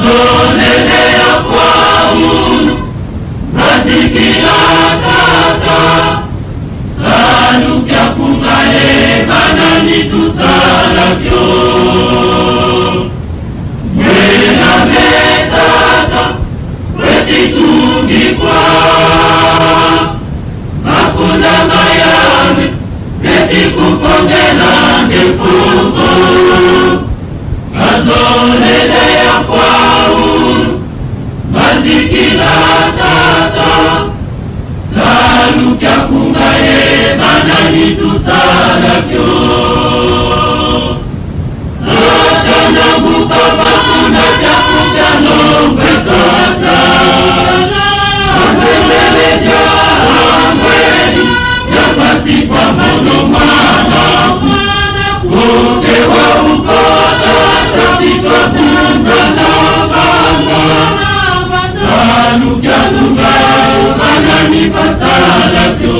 Azolelea kwaunu Matikilakaka Salukya kungaye Banani tusalakyo Mwena metata Wetitungikwa Makunda mayame Wetikupongela ngepuko Azolelea kwaunu Matikilakaka Salukya kungaye Banani tusalakyo Rakana mukabakuna Jakuja nombe kata Angelele jangweni Yapati kwa mono manaku Kukewa ukota Tatika bunga na banga Salukya kungaye Banani tusalakyo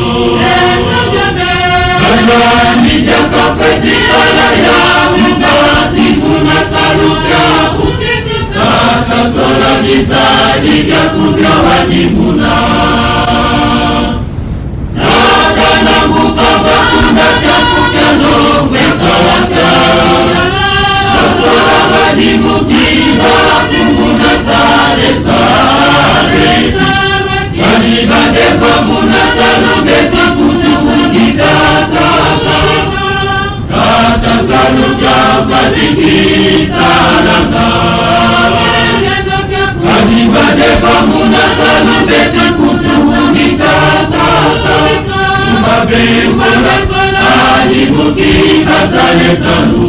Banani jakapeti alaya Mbati kuna salukya Kata sola nitadi Jakubya wajibuna Nakana mukaba kuna Jakubya nombe kata Kasola wajibukiba Kumuna sare sare Kanibadeba muna salubeti kutuhudika Kata salukya katikita laka Kanibadeba muna salubeti kutuhudika Mbabembola alibukiba sale salu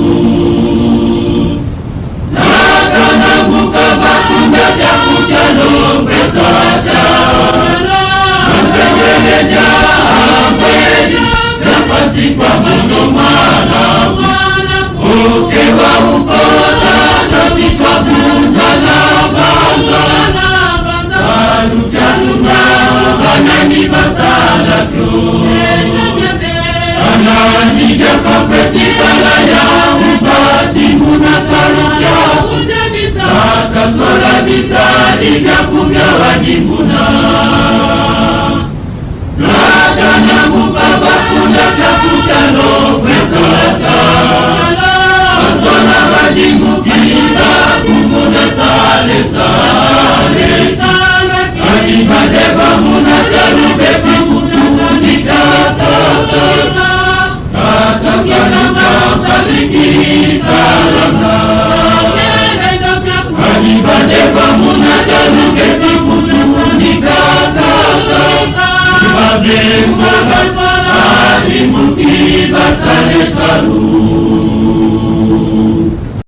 Nakana mukaba kuna Jakubya nombe kata Angelele jangweni Yapati kwa mono manaku Ukewa ukota Tatika bunga na banga Salukya kungaye Banani tusalakyo Banani jakapeti alaya Mbati muna salukya Kata sola nitadi Jakubya wajibuna Rakana mukaba kuna Jakubya nombe kata Kasola wajibukiba Kumuna sale sare Kanibadeba muna salubeti kutuhudika Kata salukya katikita laka Kanibadeba muna salubeti kutuhudika Mbabembola alibukiba sale salu